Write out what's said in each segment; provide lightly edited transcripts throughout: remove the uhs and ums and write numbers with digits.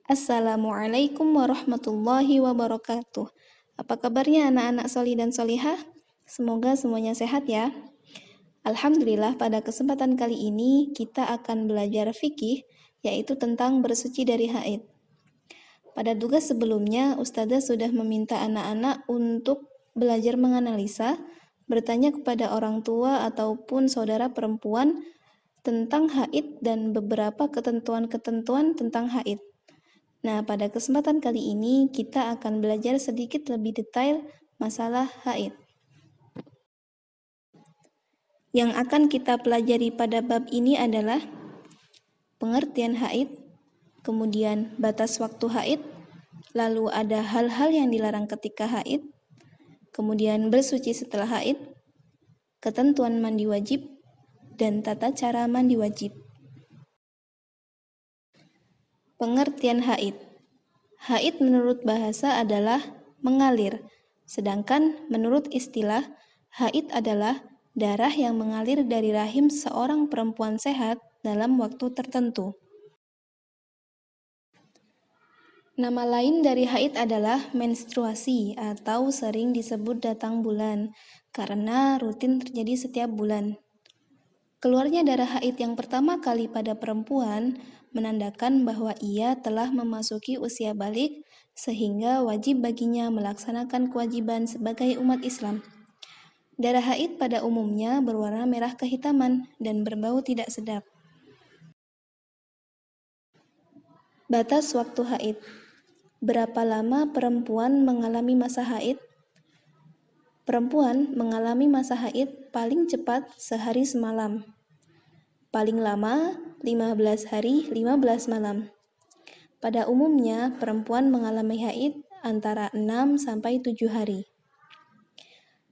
Assalamualaikum warahmatullahi wabarakatuh. Apa kabarnya anak-anak solih dan solihah? Semoga semuanya sehat ya. Alhamdulillah, pada kesempatan kali ini kita akan belajar fikih, yaitu tentang bersuci dari haid. Pada tugas sebelumnya, Ustazah sudah meminta anak-anak untuk belajar menganalisa, bertanya kepada orang tua ataupun saudara perempuan tentang haid dan beberapa ketentuan-ketentuan tentang haid. Nah, pada kesempatan kali ini kita akan belajar sedikit lebih detail masalah haid. Yang akan kita pelajari pada bab ini adalah pengertian haid, kemudian batas waktu haid, lalu ada hal-hal yang dilarang ketika haid, kemudian bersuci setelah haid, ketentuan mandi wajib, dan tata cara mandi wajib. Pengertian haid. Haid menurut bahasa adalah mengalir, sedangkan menurut istilah, haid adalah darah yang mengalir dari rahim seorang perempuan sehat dalam waktu tertentu. Nama lain dari haid adalah menstruasi atau sering disebut datang bulan, karena rutin terjadi setiap bulan. Keluarnya darah haid yang pertama kali pada perempuan menandakan bahwa ia telah memasuki usia balik sehingga wajib baginya melaksanakan kewajiban sebagai umat Islam. Darah haid pada umumnya berwarna merah kehitaman dan berbau tidak sedap. Batas waktu haid. Berapa lama perempuan mengalami masa haid? Perempuan mengalami masa haid paling cepat sehari semalam. Paling lama 15 hari 15 malam. Pada umumnya, perempuan mengalami haid antara 6 sampai 7 hari.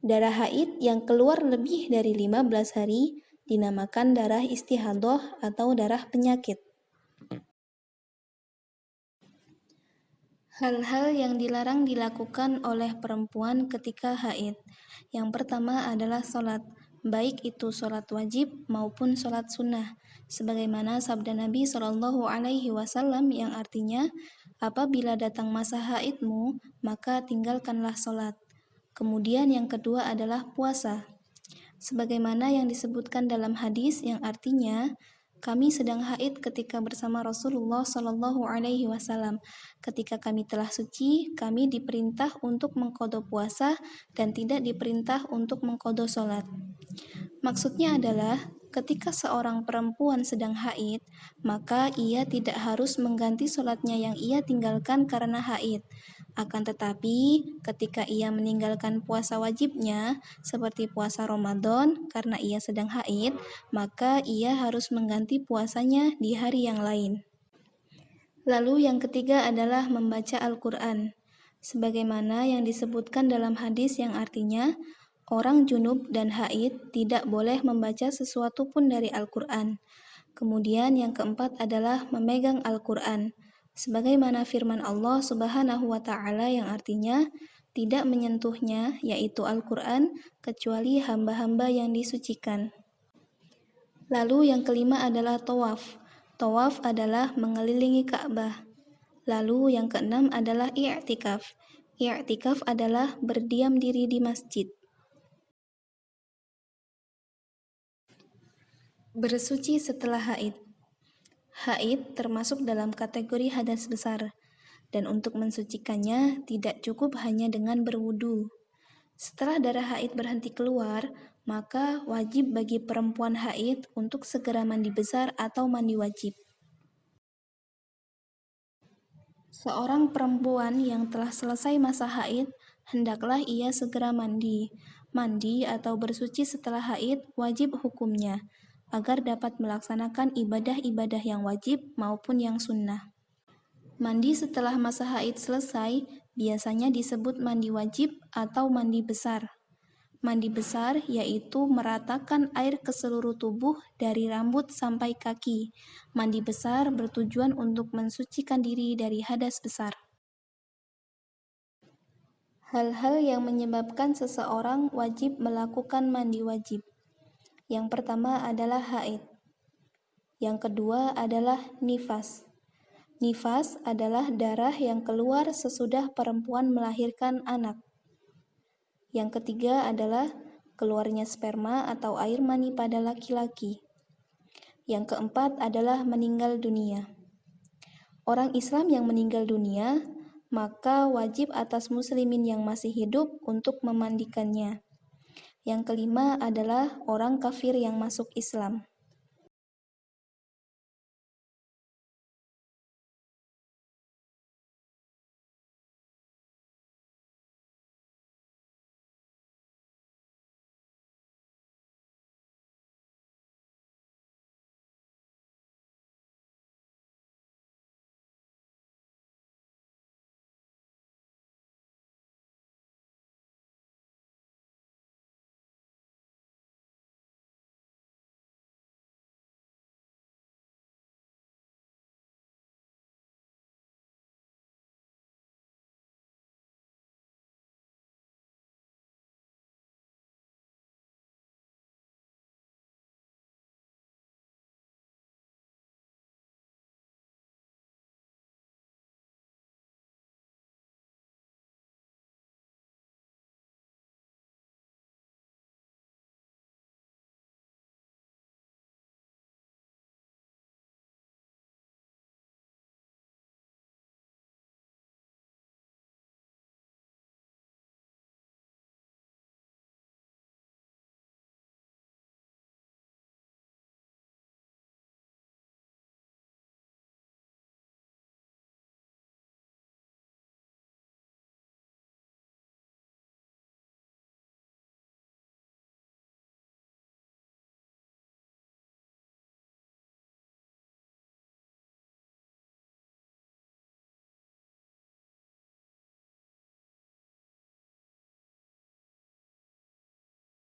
Darah haid yang keluar lebih dari 15 hari dinamakan darah istihadah atau darah penyakit. Hal-hal yang dilarang dilakukan oleh perempuan ketika haid. Yang pertama adalah sholat, baik itu sholat wajib maupun sholat sunnah, sebagaimana sabda Nabi Shallallahu Alaihi Wasallam yang artinya, apabila datang masa haidmu, maka tinggalkanlah sholat. Kemudian yang kedua adalah puasa, sebagaimana yang disebutkan dalam hadis yang artinya, kami sedang haid ketika bersama Rasulullah Shallallahu Alaihi Wasallam. Ketika kami telah suci, kami diperintah untuk mengqadha puasa dan tidak diperintah untuk mengqadha sholat. Maksudnya adalah, ketika seorang perempuan sedang haid, maka ia tidak harus mengganti sholatnya yang ia tinggalkan karena haid. Akan tetapi, ketika ia meninggalkan puasa wajibnya, seperti puasa Ramadan, karena ia sedang haid, maka ia harus mengganti puasanya di hari yang lain. Lalu yang ketiga adalah membaca Al-Quran, sebagaimana yang disebutkan dalam hadis yang artinya, orang junub dan haid tidak boleh membaca sesuatu pun dari Al-Quran. Kemudian yang keempat adalah memegang Al-Quran, sebagaimana firman Allah Subhanahu wa Ta'ala yang artinya tidak menyentuhnya, yaitu Al-Quran, kecuali hamba-hamba yang disucikan. Lalu yang kelima adalah tawaf. Tawaf adalah mengelilingi Ka'bah. Lalu yang keenam adalah i'tikaf. I'tikaf adalah berdiam diri di masjid. Bersuci setelah haid. Haid termasuk dalam kategori hadas besar, dan untuk mensucikannya tidak cukup hanya dengan berwudu. Setelah darah haid berhenti keluar, maka wajib bagi perempuan haid untuk segera mandi besar atau mandi wajib. Seorang perempuan yang telah selesai masa haid, hendaklah ia segera mandi. Mandi atau bersuci setelah haid wajib hukumnya, agar dapat melaksanakan ibadah-ibadah yang wajib maupun yang sunnah. Mandi setelah masa haid selesai biasanya disebut mandi wajib atau mandi besar. Mandi besar yaitu meratakan air ke seluruh tubuh dari rambut sampai kaki. Mandi besar bertujuan untuk mensucikan diri dari hadas besar. Hal-hal yang menyebabkan seseorang wajib melakukan mandi wajib. Yang pertama adalah haid. Yang kedua adalah nifas. Nifas adalah darah yang keluar sesudah perempuan melahirkan anak. Yang ketiga adalah keluarnya sperma atau air mani pada laki-laki. Yang keempat adalah meninggal dunia. Orang Islam yang meninggal dunia, maka wajib atas muslimin yang masih hidup untuk memandikannya. Yang kelima adalah orang kafir yang masuk Islam.